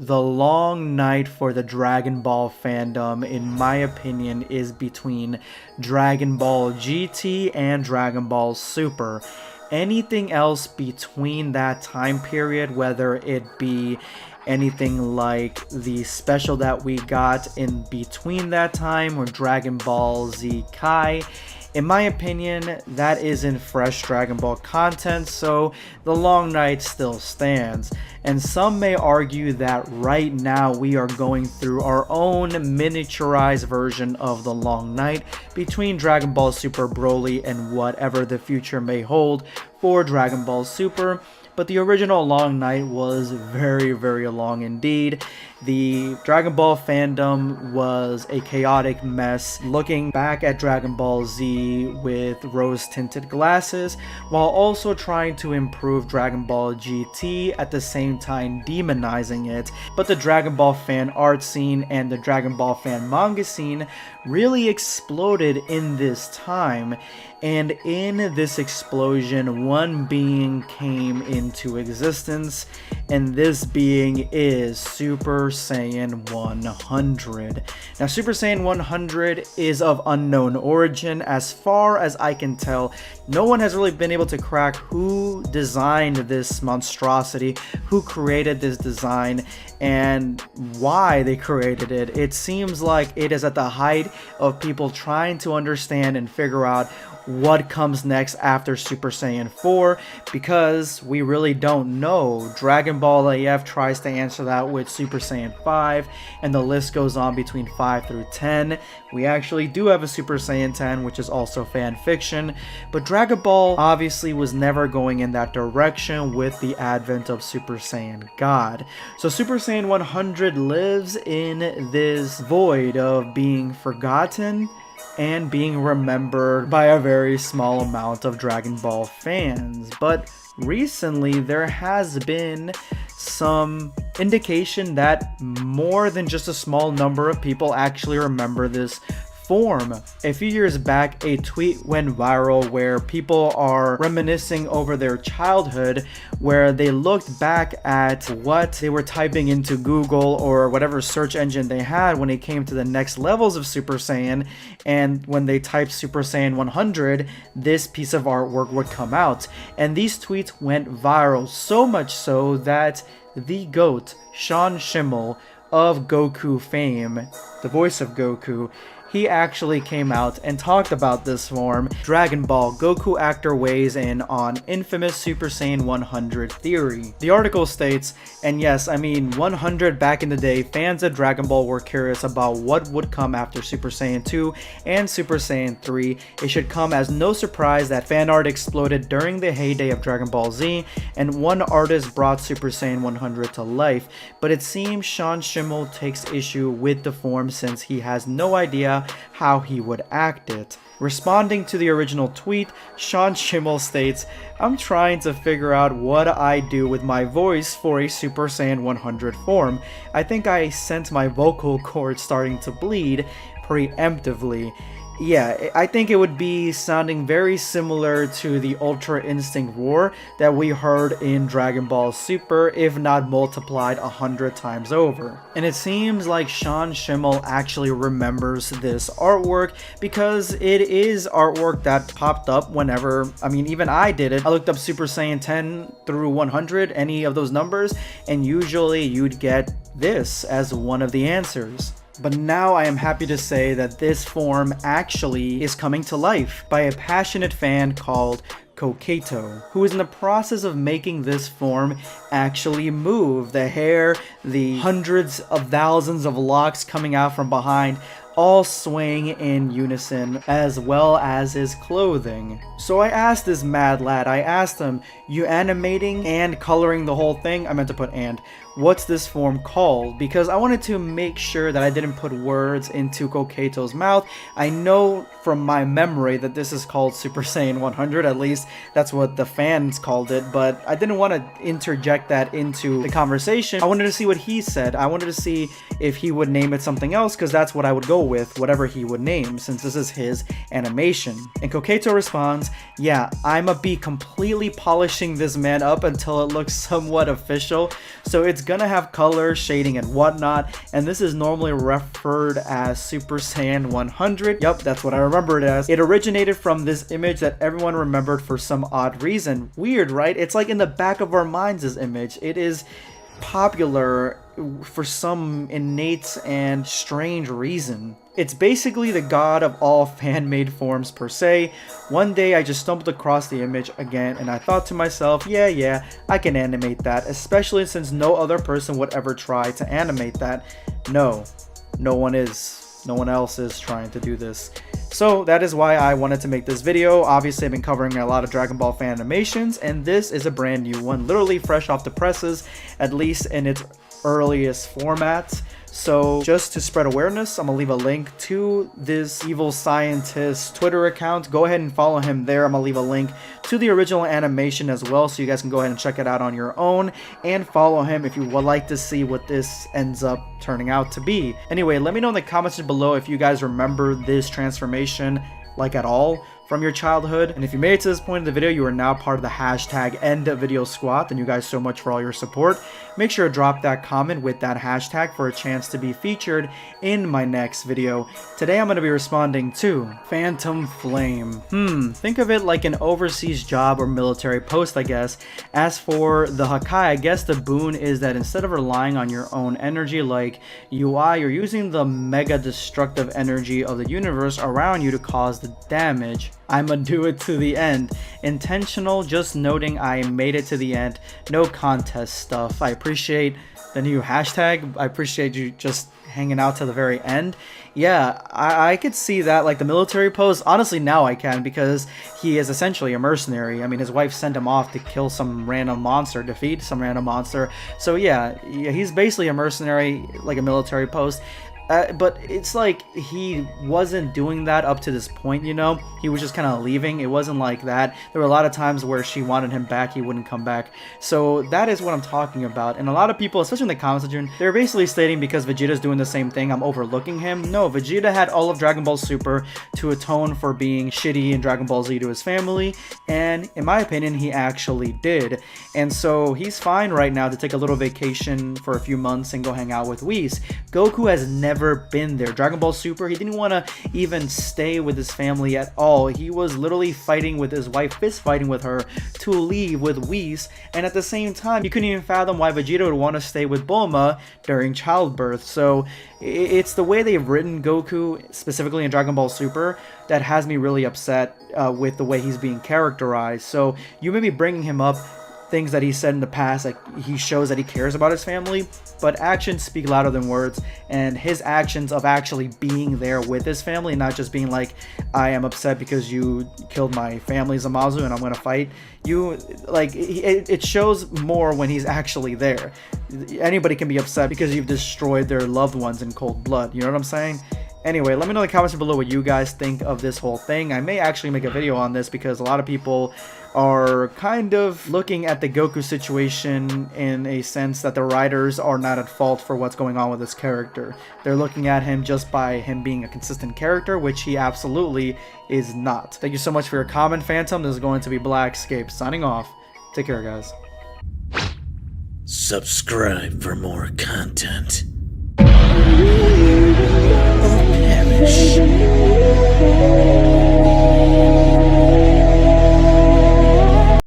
the long night for the Dragon Ball fandom, in my opinion, is between Dragon Ball GT and Dragon Ball Super. Anything else between that time period, whether it be anything like the special that we got in between that time or Dragon Ball Z Kai, in my opinion, that isn't fresh Dragon Ball content, so the long night still stands. And some may argue that right now we are going through our own miniaturized version of the long night between Dragon Ball Super Broly and whatever the future may hold for Dragon Ball Super. But the original long night was very, very long indeed. The Dragon Ball fandom was a chaotic mess, looking back at Dragon Ball Z with rose-tinted glasses, while also trying to improve Dragon Ball GT, at the same time demonizing it. But the Dragon Ball fan art scene and the Dragon Ball fan manga scene really exploded in this time. And in this explosion, one being came into existence, and this being is Super Saiyan 100. Now, Super Saiyan 100 is of unknown origin. As far as I can tell, no one has really been able to crack who designed this monstrosity, who created this design, and why they created it. It seems like it is at the height of people trying to understand and figure out what comes next after Super Saiyan 4, because we really don't know. Dragon Ball AF tries to answer that with Super Saiyan 5, and the list goes on between 5 through 10. We actually do have a Super Saiyan 10, which is also fan fiction, but Dragon Ball obviously was never going in that direction with the advent of Super Saiyan God. So Super Saiyan 100 lives in this void of being forgotten and being remembered by a very small amount of Dragon Ball fans. But recently there has been some indication that more than just a small number of people actually remember this form. A few years back, a tweet went viral where people are reminiscing over their childhood, where they looked back at what they were typing into Google or whatever search engine they had when it came to the next levels of Super Saiyan, and when they typed Super Saiyan 100, this piece of artwork would come out. And these tweets went viral, so much so that the GOAT, Sean Schimmel of Goku fame, the voice of Goku, he actually came out and talked about this form. Dragon Ball, Goku actor weighs in on infamous Super Saiyan 100 theory. The article states, and yes, I mean 100 back in the day, fans of Dragon Ball were curious about what would come after Super Saiyan 2 and Super Saiyan 3. It should come as no surprise that fan art exploded during the heyday of Dragon Ball Z, and one artist brought Super Saiyan 100 to life. But it seems Sean Schimmel takes issue with the form since he has no idea how he would act it. Responding to the original tweet, Sean Schimmel states, "I'm trying to figure out what I do with my voice for a Super Saiyan 100 form. I think I sent my vocal cords starting to bleed preemptively." Yeah, I think it would be sounding very similar to the Ultra Instinct roar that we heard in Dragon Ball Super, if not multiplied 100 times over. And it seems like Sean Schimmel actually remembers this artwork, because it is artwork that popped up whenever, I mean, even I did it. I looked up Super Saiyan 10 through 100, any of those numbers, and usually you'd get this as one of the answers. But now I am happy to say that this form actually is coming to life by a passionate fan called Koketo, who is in the process of making this form actually move. The hair, the hundreds of thousands of locks coming out from behind, all swaying in unison, as well as his clothing. So I asked this mad lad, I asked him, "You animating and coloring the whole thing?" I meant to put "and." "What's this form called?" Because I wanted to make sure that I didn't put words into Koketo's mouth. I know from my memory that this is called Super Saiyan 100, at least that's what the fans called it, but I didn't want to interject that into the conversation. I wanted to see what he said. I wanted to see if he would name it something else, because that's what I would go with, whatever he would name, since this is his animation. And Koketo responds, "Yeah, I'ma be completely polishing this man up until it looks somewhat official, so it's gonna have color, shading, and whatnot, and this is normally referred as Super Saiyan 100. Yup, that's what I remember it as. It originated from this image that everyone remembered for some odd reason. Weird, right? It's like in the back of our minds, this image. It is popular for some innate and strange reason. It's basically the god of all fan-made forms per se. One day I just stumbled across the image again and I thought to myself, yeah, I can animate that, especially since no other person would ever try to animate that. No one else is trying to do this. So that is why I wanted to make this video. Obviously I've been covering a lot of Dragon Ball fan animations, and this is a brand new one, literally fresh off the presses, at least in its earliest format. So just to spread awareness, I'm gonna leave a link to this evil scientist Twitter account. Go ahead and follow him there. I'm gonna leave a link to the original animation as well, so you guys can go ahead and check it out on your own and follow him if you would like to see what this ends up turning out to be. Anyway, let me know in the comments below if you guys remember this transformation like at all from your childhood. And if you made it to this point in the video, you are now part of the hashtag #EndVideo Squad. Thank you guys so much for all your support. Make sure to drop that comment with that hashtag for a chance to be featured in my next video. Today I'm going to be responding to Phantom Flame. Think of it like an overseas job or military post, I guess. As for the Hakai, I guess the boon is that instead of relying on your own energy like UI, you're using the mega destructive energy of the universe around you to cause the damage. I'ma do it to the end. Intentional, just noting I made it to the end. No contest stuff. I appreciate the new hashtag. I appreciate you just hanging out to the very end. Yeah, I could see that, like the military pose. Honestly, now I can, because he is essentially a mercenary. I mean, his wife sent him off to kill some random monster, defeat some random monster. So yeah, he's basically a mercenary, like a military post. But it's like he wasn't doing that up to this point, you know? He was just kind of leaving. It wasn't like that. There were a lot of times where she wanted him back, he wouldn't come back. So that is what I'm talking about. And a lot of people, especially in the comment section, they're basically stating because Vegeta's doing the same thing, I'm overlooking him. No, Vegeta had all of Dragon Ball Super to atone for being shitty in Dragon Ball Z to his family. And in my opinion, he actually did. And so he's fine right now to take a little vacation for a few months and go hang out with Whis. Goku has never been there. Dragon Ball Super, he didn't want to even stay with his family at all. He was literally fighting with his wife, fist fighting with her to leave with Whis, and at the same time he couldn't even fathom why Vegeta would want to stay with Bulma during childbirth. So it's the way they've written Goku, specifically in Dragon Ball Super, that has me really upset with the way he's being characterized. So you may be bringing him up things that he said in the past, like he shows that he cares about his family, but actions speak louder than words, and his actions of actually being there with his family, not just being like, I am upset because you killed my family, Zamasu, and I'm gonna fight you. Like, it shows more when he's actually there. Anybody can be upset because you've destroyed their loved ones in cold blood, you know what I'm saying? Anyway, let me know in the comments below what you guys think of this whole thing. I may actually make a video on this because a lot of people are kind of looking at the Goku situation in a sense that the writers are not at fault for what's going on with this character. They're looking at him just by him being a consistent character, which he absolutely is not. Thank you so much for your comment, Phantom. This is going to be Blackscape signing off. Take care, guys. Subscribe for more content.